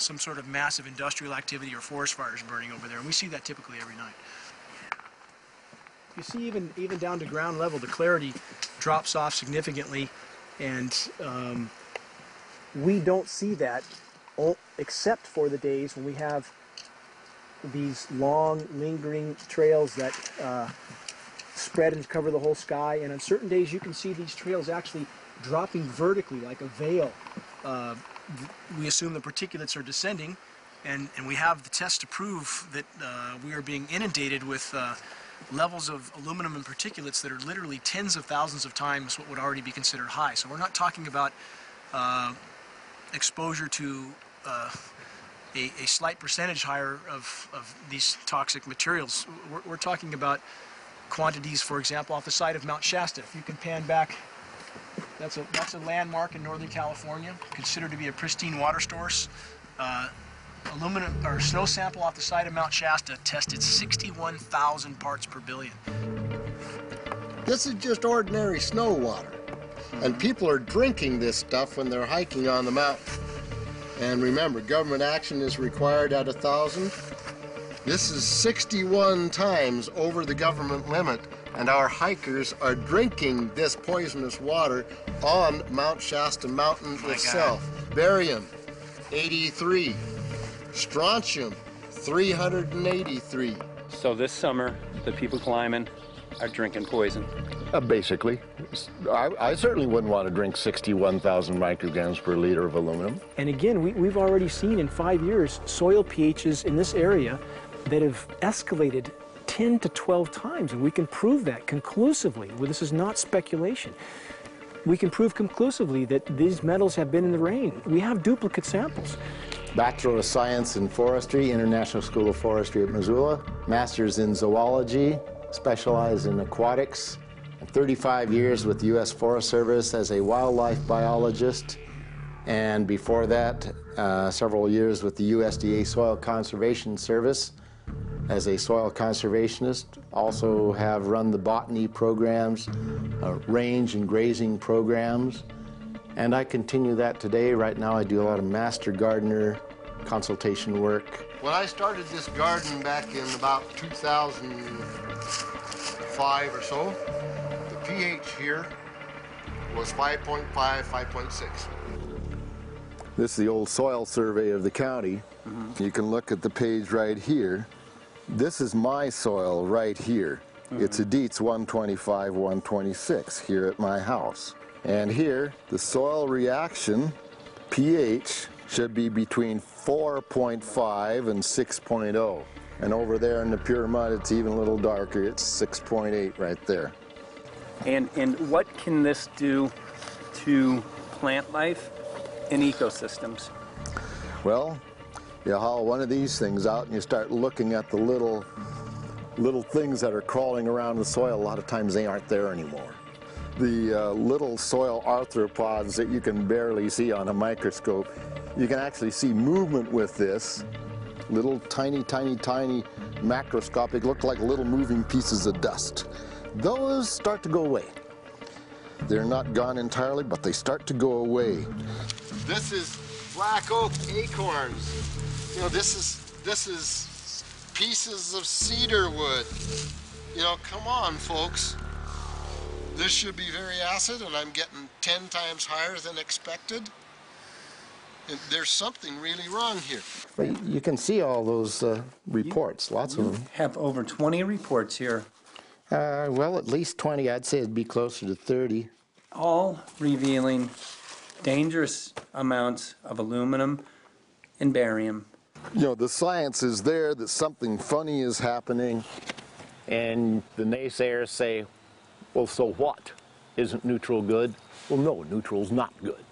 some sort of massive industrial activity or forest fires burning over there, and we see that typically every night. You see, even down to ground level, the clarity drops off significantly, and we don't see that except for the days when we have these long, lingering trails that spread and cover the whole sky, and on certain days you can see these trails actually dropping vertically like a veil. We assume the particulates are descending, and we have the test to prove that we are being inundated with levels of aluminum and particulates that are literally tens of thousands of times what would already be considered high. So we're not talking about exposure to a slight percentage higher of these toxic materials. We're talking about quantities, for example, off the side of Mount Shasta. If you can pan back, that's a landmark in Northern California, considered to be a pristine water source. Aluminum or snow sample off the side of Mount Shasta tested 61,000 parts per billion. This is just ordinary snow water, and people are drinking this stuff when they're hiking on the mountain. And remember, government action is required at 1,000. This is 61 times over the government limit, and our hikers are drinking this poisonous water on Mount Shasta Mountain itself. God. Barium, 83. Strontium, 383. So this summer, the people climbing are drinking poison. Basically. I certainly wouldn't want to drink 61,000 micrograms per liter of aluminum. And again, we've already seen in 5 years soil pHs in this area that have escalated 10 to 12 times, and we can prove that conclusively. Well, this is not speculation. We can prove conclusively that these metals have been in the rain. We have duplicate samples. Bachelor of Science in Forestry, International School of Forestry at Missoula. Master's in Zoology, specialized in aquatics. And 35 years with the U.S. Forest Service as a wildlife biologist. And before that, several years with the USDA Soil Conservation Service as a soil conservationist. Also have run the botany programs, range and grazing programs. And I continue that today. Right now I do a lot of master gardener consultation work. When I started this garden back in about 2005 or so, the pH here was 5.5, 5.6. This is the old soil survey of the county. You can look at the page right here. This is my soil right here. It's a Dietz 125, 126 here at my house. And here, the soil reaction pH should be between 4.5 and 6.0. And over there in the pure mud, it's even a little darker. It's 6.8 right there. And what can this do to plant life and ecosystems? Well, you haul one of these things out and you start looking at the little things that are crawling around the soil. A lot of times they aren't there anymore. The little soil arthropods that you can barely see on a microscope, you can actually see movement with this. Little tiny macroscopic, look like little moving pieces of dust. Those start to go away. They're not gone entirely, but they start to go away. This is black oak acorns. You know, this is pieces of cedar wood. You know, come on, folks. This should be very acid, and I'm getting 10 times higher than expected. And there's something really wrong here. But you can see all those reports, lots of them. Have over 20 reports here. Well, at least 20. I'd say it'd be closer to 30. All revealing dangerous amounts of aluminum and barium. You know, the science is there that something funny is happening. And the naysayers say, well, so what? Isn't neutral good? Well, no, neutral's not good.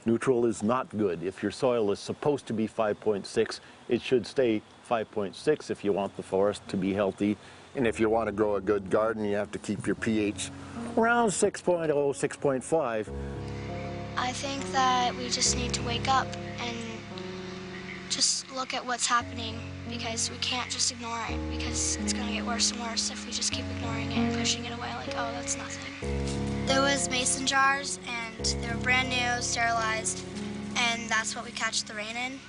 Neutral is not good. If your soil is supposed to be 5.6, it should stay 5.6 if you want the forest to be healthy. And if you want to grow a good garden, you have to keep your pH around 6.0, 6.5. I think that we just need to wake up and just look at what's happening, because we can't just ignore it, because it's going to get worse and worse if we just keep ignoring it and pushing it away like, oh, that's nothing. There was mason jars, and they were brand new, sterilized, and that's what we catch the rain in.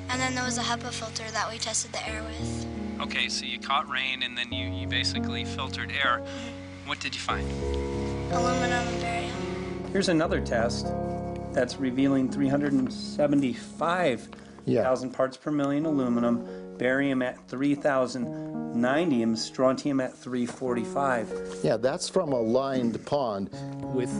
And then there was a HEPA filter that we tested the air with. Okay, so you caught rain and then you basically filtered air. What did you find? Aluminum and barium. Here's another test that's revealing 375,000 parts per million aluminum, barium at 3,090, and strontium at 345. Yeah, that's from a lined pond. With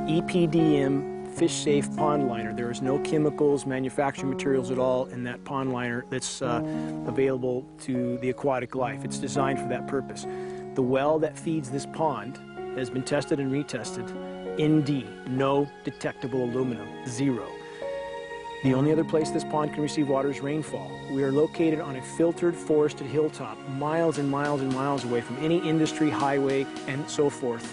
EPDM fish-safe pond liner, there is no chemicals, manufacturing materials at all in that pond liner that's available to the aquatic life. It's designed for that purpose. The well that feeds this pond has been tested and retested. ND, no detectable aluminum, 0. The only other place this pond can receive water is rainfall. We are located on a filtered, forested hilltop, miles and miles and miles away from any industry, highway, and so forth.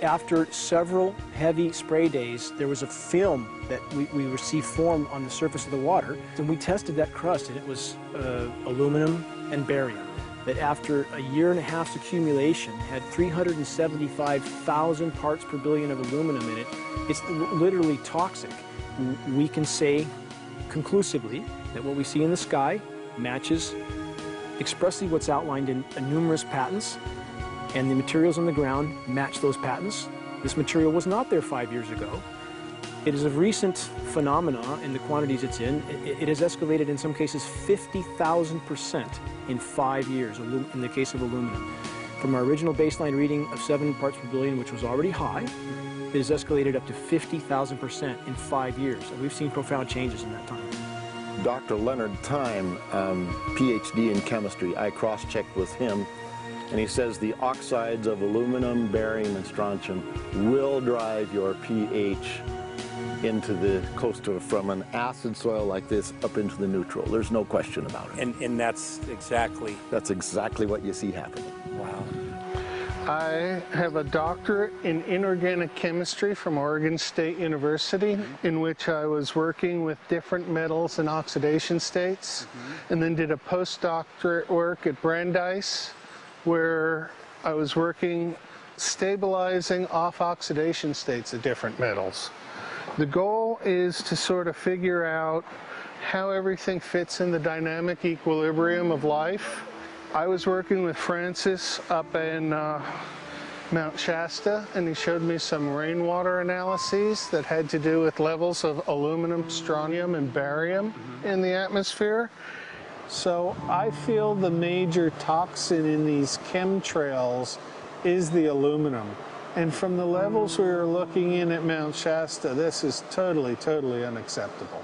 After several heavy spray days, there was a film that we received formed on the surface of the water, and we tested that crust, and it was aluminum and barium. That after a year and a half's accumulation had 375,000 parts per billion of aluminum in it. It's literally toxic. We can say conclusively that what we see in the sky matches expressly what's outlined in numerous patents, and the materials on the ground match those patents. This material was not there 5 years ago. It is a recent phenomena in the quantities it's in. It has escalated in some cases 50,000% in 5 years in the case of aluminum. From our original baseline reading of 7 parts per billion, which was already high, it has escalated up to 50,000% in 5 years. And we've seen profound changes in that time. Dr. Leonard Time, PhD in chemistry, I cross-checked with him, and he says the oxides of aluminum, barium, and strontium will drive your pH into the coastal, from an acid soil like this up into the neutral. There's no question about it. And that's exactly what you see happening. Wow. I have a doctorate in inorganic chemistry from Oregon State University, in which I was working with different metals and oxidation states, and then did a postdoctorate work at Brandeis, where I was working stabilizing off oxidation states of different metals. The goal is to sort of figure out how everything fits in the dynamic equilibrium of life. I was working with Francis up in Mount Shasta, and he showed me some rainwater analyses that had to do with levels of aluminum, strontium, and barium in the atmosphere. So I feel the major toxin in these chemtrails is the aluminum. And from the levels we were looking in at Mount Shasta, this is totally, totally unacceptable.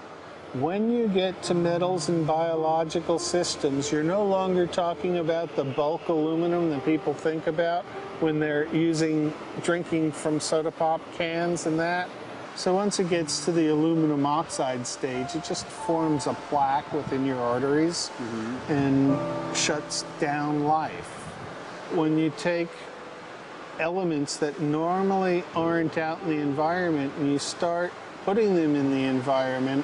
When you get to metals and biological systems, you're no longer talking about the bulk aluminum that people think about when they're drinking from soda pop cans and that. So once it gets to the aluminum oxide stage, it just forms a plaque within your arteries and shuts down life. When you take elements that normally aren't out in the environment and you start putting them in the environment,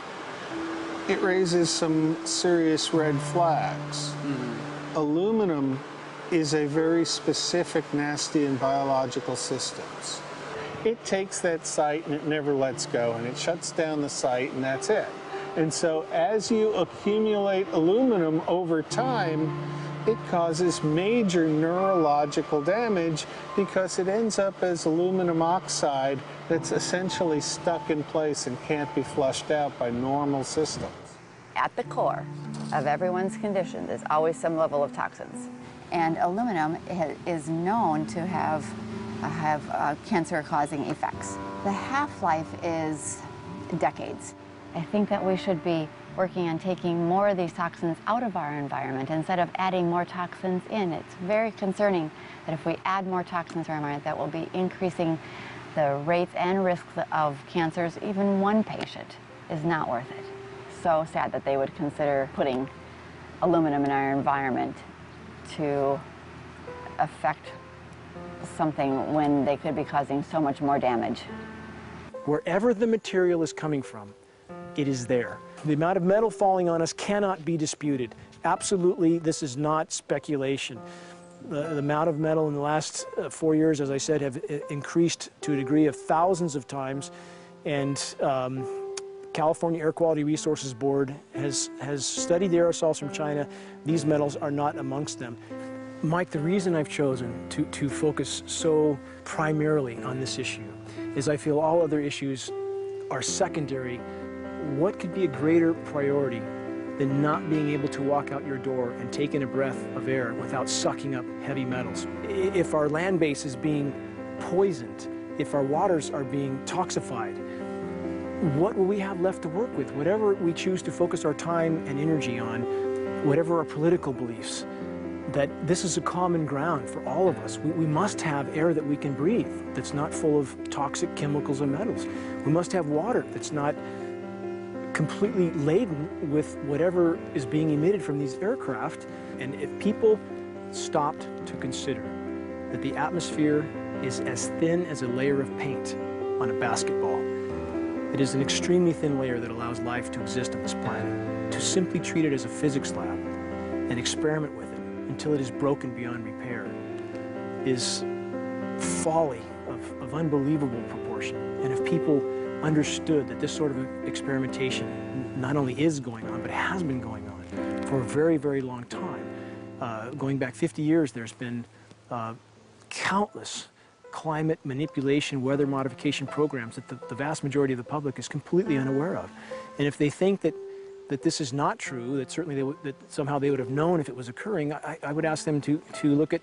it raises some serious red flags. Aluminum is a very specific nasty in biological systems. It takes that site and it never lets go, and it shuts down the site, and that's it. And so as you accumulate aluminum over time, it causes major neurological damage because it ends up as aluminum oxide that's essentially stuck in place and can't be flushed out by normal systems. At the core of everyone's condition is always some level of toxins. And aluminum is known to have cancer-causing effects. The half-life is decades. I think that we should be working on taking more of these toxins out of our environment instead of adding more toxins in. It's very concerning that if we add more toxins to our environment, that will be increasing the rates and risks of cancers. Even one patient is not worth it. So sad that they would consider putting aluminum in our environment to affect something when they could be causing so much more damage. Wherever the material is coming from, it is there. The amount of metal falling on us cannot be disputed. Absolutely, this is not speculation. The amount of metal in the last 4 years, as I said, have increased to a degree of thousands of times, and California Air Quality Resources Board has studied the aerosols from China. These metals are not amongst them. Mike, the reason I've chosen to focus so primarily on this issue is I feel all other issues are secondary. What could be a greater priority than not being able to walk out your door and take in a breath of air without sucking up heavy metals? If our land base is being poisoned, if our waters are being toxified, what will we have left to work with? Whatever we choose to focus our time and energy on, whatever our political beliefs, that this is a common ground for all of us. We must have air that we can breathe that's not full of toxic chemicals and metals. We must have water that's not completely laden with whatever is being emitted from these aircraft. And if people stopped to consider that the atmosphere is as thin as a layer of paint on a basketball, it is an extremely thin layer that allows life to exist on this planet, to simply treat it as a physics lab and experiment with it until it is broken beyond repair is folly of unbelievable proportion. And if people understood that this sort of experimentation not only is going on, but has been going on for a very, very long time. Going back 50 years, there's been countless climate manipulation, weather modification programs that the vast majority of the public is completely unaware of. And if they think that this is not true, that certainly that somehow they would have known if it was occurring, I would ask them to look at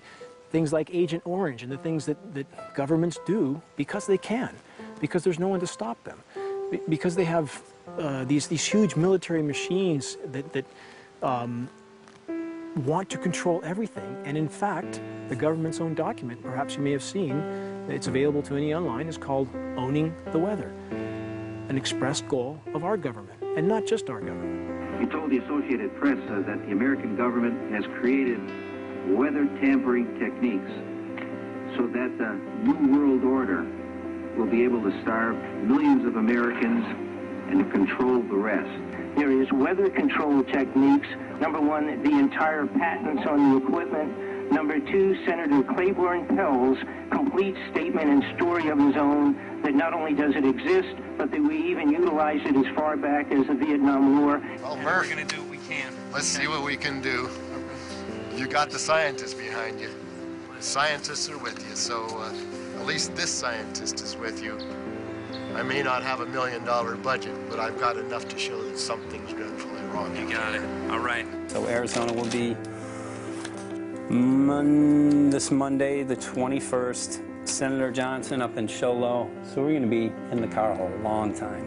things like Agent Orange and the things that governments do because they can, because there's no one to stop them, because they have these huge military machines that want to control everything. And in fact, the government's own document, perhaps you may have seen, it's available to any online, is called Owning the Weather, an express goal of our government, and not just our government. He told the Associated Press that the American government has created weather tampering techniques so that the New World Order will be able to starve millions of Americans and to control the rest. There is weather control techniques. Number one, the entire patents on the equipment. Number two, Senator Claiborne Pell's complete statement and story of his own that not only does it exist, but that we even utilize it as far back as the Vietnam War. Well, Murph, we're going to do what we can. Let's see what we can do. You got the scientists behind you. The scientists are with you, so at least this scientist is with you. I may not have $1 million budget, but I've got enough to show that something's dreadfully wrong. You got it. All right. So Arizona will be this Monday, the 21st. Senator Johnson up in Show Low. So we're going to be in the car a long time.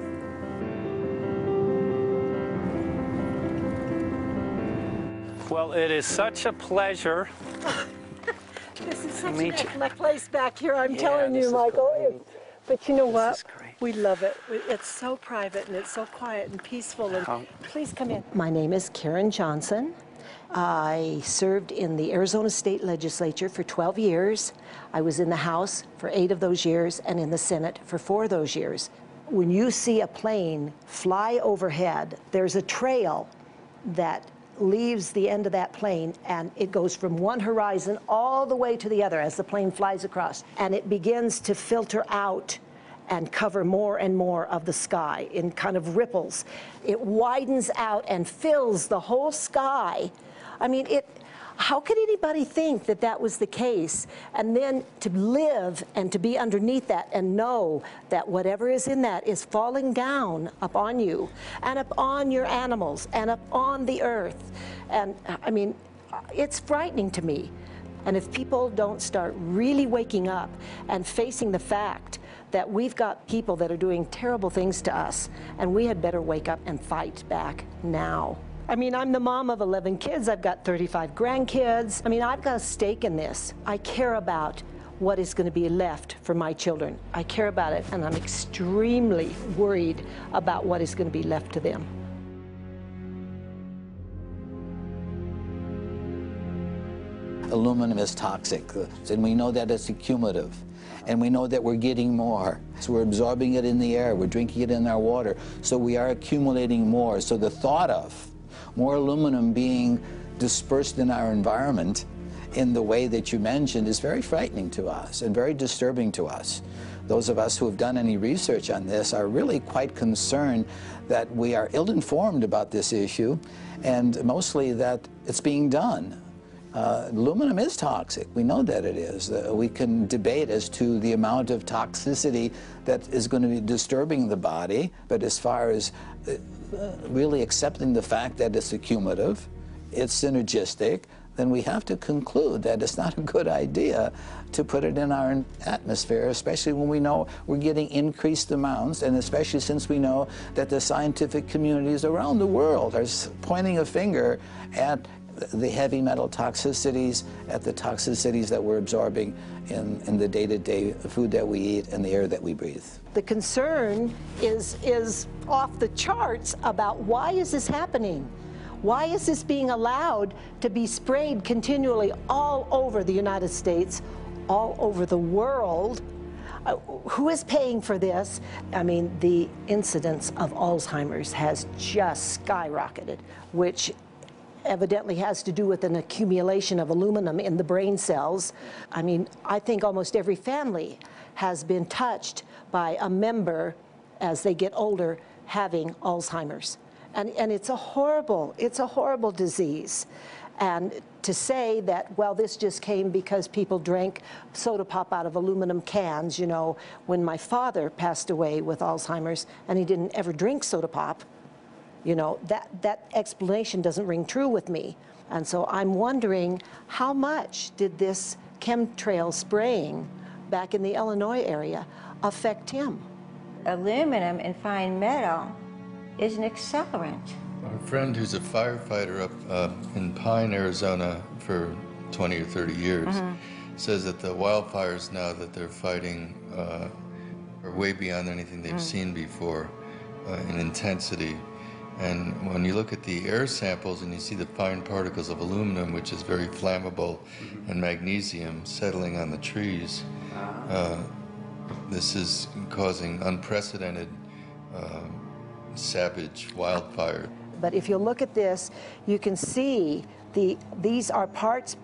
Well, it is such a pleasure. This is such an excellent place back here, I'm telling you, Michael. But you know what? We love it. It's so private and it's so quiet and peaceful. And please come in. My name is Karen Johnson. I served in the Arizona State Legislature for 12 years. I was in the House for 8 of those years and in the Senate for 4 of those years. When you see a plane fly overhead, there's a trail that leaves the end of that plane, and it goes from one horizon all the way to the other as the plane flies across, and it begins to filter out and cover more and more of the sky in kind of ripples. It widens out and fills the whole sky. I mean, how could anybody think that that was the case? And then to live and to be underneath that and know that whatever is in that is falling down upon you and upon your animals and upon the earth. And I mean, it's frightening to me. And if people don't start really waking up and facing the fact that we've got people that are doing terrible things to us, and we had better wake up and fight back now. I mean, I'm the mom of 11 kids. I've got 35 grandkids. I mean, I've got a stake in this. I care about what is going to be left for my children. I care about it, and I'm extremely worried about what is going to be left to them. Aluminum is toxic, and we know that it's accumulative. And we know that we're getting more. So we're absorbing it in the air, we're drinking it in our water, so we are accumulating more. So the thought of more aluminum being dispersed in our environment in the way that you mentioned is very frightening to us and very disturbing to us. Those of us who have done any research on this are really quite concerned that we are ill-informed about this issue, and mostly that it's being done. Aluminum is toxic. We know that it is. We can debate as to the amount of toxicity that is going to be disturbing the body, but as far as really accepting the fact that it's accumulative, it's synergistic, then we have to conclude that it's not a good idea to put it in our atmosphere, especially when we know we're getting increased amounts, and especially since we know that the scientific communities around the world are pointing a finger at the heavy metal toxicities, at the toxicities that we're absorbing in the day-to-day food that we eat and the air that we breathe. The concern is off the charts about why is this happening? Why is this being allowed to be sprayed continually all over the United States, all over the world? Who is paying for this? I mean, the incidence of Alzheimer's has just skyrocketed, which evidently has to do with an accumulation of aluminum in the brain cells. I mean, I think almost every family has been touched by a member as they get older having Alzheimer's. And it's a horrible disease. And to say that, well, this just came because people drank soda pop out of aluminum cans, you know, when my father passed away with Alzheimer's and he didn't ever drink soda pop, you know, that explanation doesn't ring true with me. And so I'm wondering, how much did this chemtrail spraying back in the Illinois area affect him? Aluminum and fine metal is an accelerant. Our friend who's a firefighter up in Pine, Arizona for 20 or 30 years says that the wildfires now that they're fighting are way beyond anything they've seen before in intensity. And when you look at the air samples and you see the fine particles of aluminum, which is very flammable, and magnesium settling on the trees, this is causing unprecedented savage wildfire. But if you look at this, you can see these are parts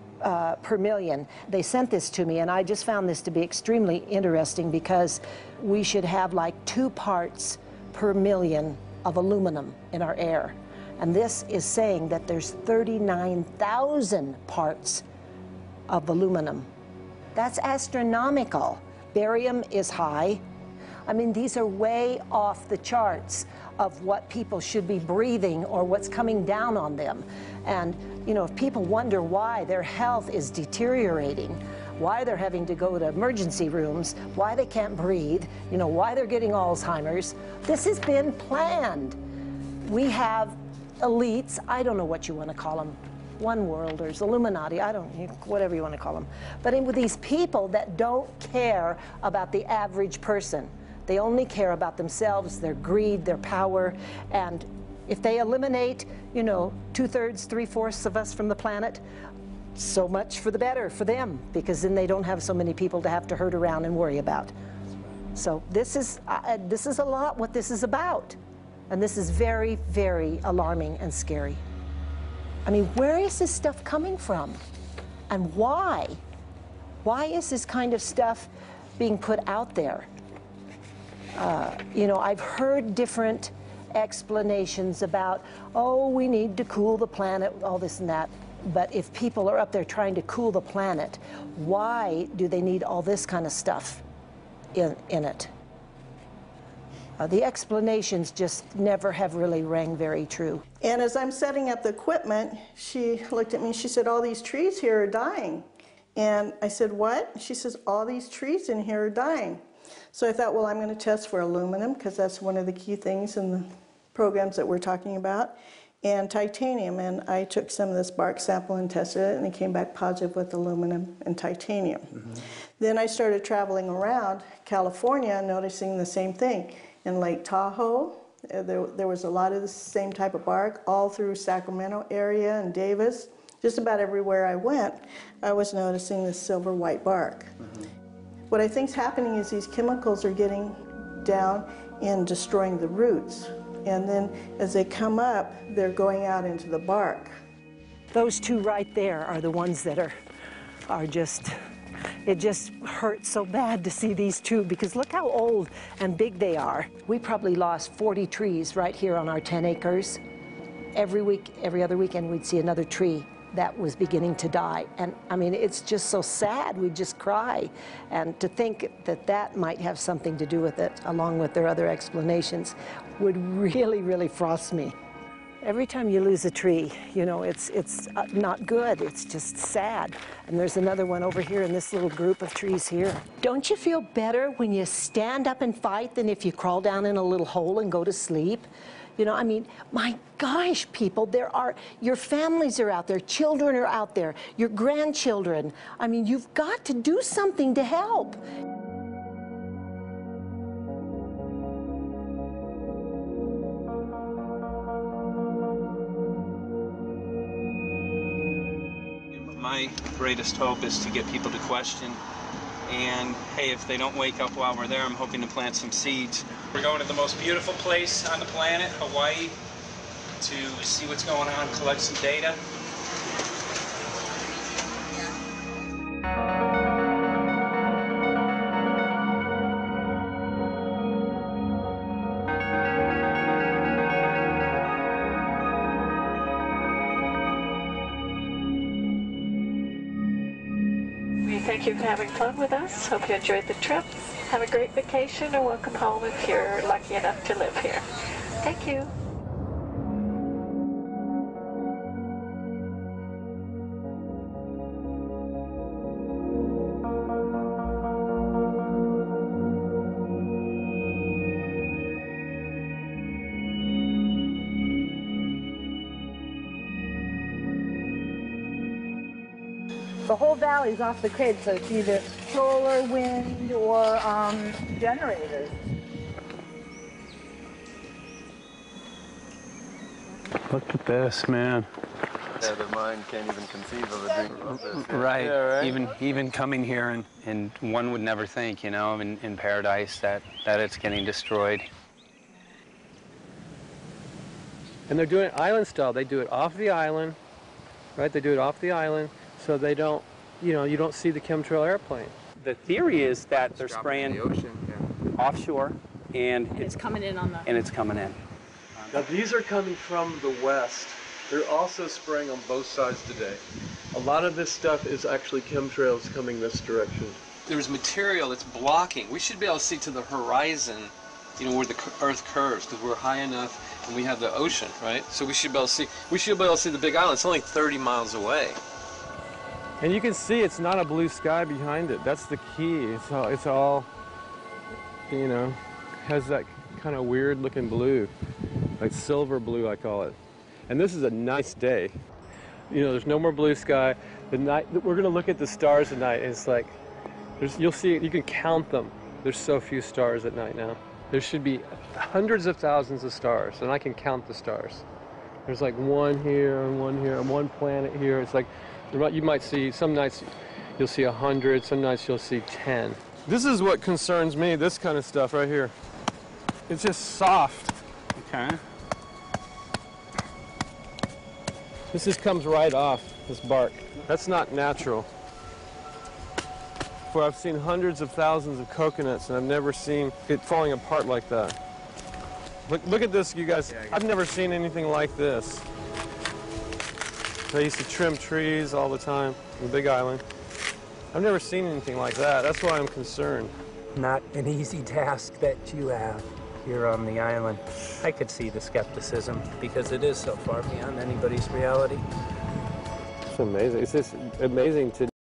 per million. They sent this to me, and I just found this to be extremely interesting because we should have like 2 parts per million of aluminum in our air. And this is saying that there's 39,000 parts of aluminum. That's astronomical. Barium is high. I mean, these are way off the charts of what people should be breathing or what's coming down on them. And, you know, if people wonder why their health is deteriorating, why they're having to go to emergency rooms, why they can't breathe, you know, why they're getting Alzheimer's, this has been planned. We have elites, I don't know what you want to call them, one worlders, Illuminati, I don't, whatever you want to call them. But with these people that don't care about the average person. They only care about themselves, their greed, their power, and if they eliminate, you know, 2/3, 3/4 of us from the planet, so much for the better for them, because then they don't have so many people to have to herd around and worry about. So this is a lot what this is about, and this is very, very alarming and scary. I mean, where is this stuff coming from, and why? Why is this kind of stuff being put out there? You know, I've heard different explanations about, oh, we need to cool the planet, all this and that. But if people are up there trying to cool the planet, why do they need all this kind of stuff in it? The explanations just never have really rang very true. And as I'm setting up the equipment, she looked at me, she said, all these trees here are dying. And I said, what? She says, all these trees in here are dying. So I thought, well, I'm going to test for aluminum, because that's one of the key things in the programs that we're talking about, and titanium. And I took some of this bark sample and tested it, and it came back positive with aluminum and titanium. Then I started traveling around California, noticing the same thing. In Lake Tahoe, there was a lot of the same type of bark, all through Sacramento area and Davis. Just about everywhere I went, I was noticing this silver white bark. What I think's happening is these chemicals are getting down and destroying the roots. And then as they come up, they're going out into the bark. Those 2 right there are the ones that are just It just hurts so bad to see these two, because look how old and big they are. We probably lost 40 trees right here on our 10 acres. Every week, every other weekend, we'd see another tree that was beginning to die. And I mean, it's just so sad, we'd just cry. And to think that that might have something to do with it, along with their other explanations, would really, really frost me. Every time you lose a tree, you know, it's not good, it's just sad. And there's another one over here in this little group of trees here. Don't you feel better when you stand up and fight than if you crawl down in a little hole and go to sleep? You know, I mean, my gosh, people, your families are out there, children are out there, your grandchildren. I mean, you've got to do something to help. My greatest hope is to get people to question, and hey, if they don't wake up while we're there, I'm hoping to plant some seeds. We're going to the most beautiful place on the planet, Hawaii, to see what's going on, collect some data. Thank you for having fun with us. Hope you enjoyed the trip. Have a great vacation and welcome home if you're lucky enough to live here. Thank you. The whole valley's off the grid, so it's either solar, wind, or generators. Look at this, man. Yeah, the mind can't even conceive of a dream of this. Right. Yeah, right. Even coming here, and one would never think, you know, in paradise that it's getting destroyed. And they're doing it island style. They do it off the island, right? They do it off the island, so they don't, you know, you don't see the chemtrail airplane. The theory is that they're spraying the ocean, offshore, and it's coming in on the... And it's coming in. Now these are coming from the west. They're also spraying on both sides today. A lot of this stuff is actually chemtrails coming this direction. There's material that's blocking. We should be able to see to the horizon, you know, where the Earth curves, because we're high enough and we have the ocean, right? So we should be able to see. We should be able to see the Big Island. It's only 30 miles away. And you can see it's not a blue sky behind it. That's the key. It's all, you know, has that kind of weird looking blue, like silver blue, I call it. And this is a nice day. You know, there's no more blue sky. The night, we're gonna look at the stars at night, and it's like, you'll see, you can count them. There's so few stars at night now. There should be hundreds of thousands of stars, and I can count the stars. There's like one here, and one planet here. It's like, you might see, some nights you'll see 100, some nights you'll see 10. This is what concerns me, this kind of stuff right here. It's just soft. Okay. This just comes right off, this bark. That's not natural. For I've seen hundreds of thousands of coconuts, and I've never seen it falling apart like that. Look at this, you guys. I've never seen anything like this. I used to trim trees all the time in the Big Island. I've never seen anything like that. That's why I'm concerned. Not an easy task that you have here on the island. I could see the skepticism because it is so far beyond anybody's reality. It's amazing. It's just amazing to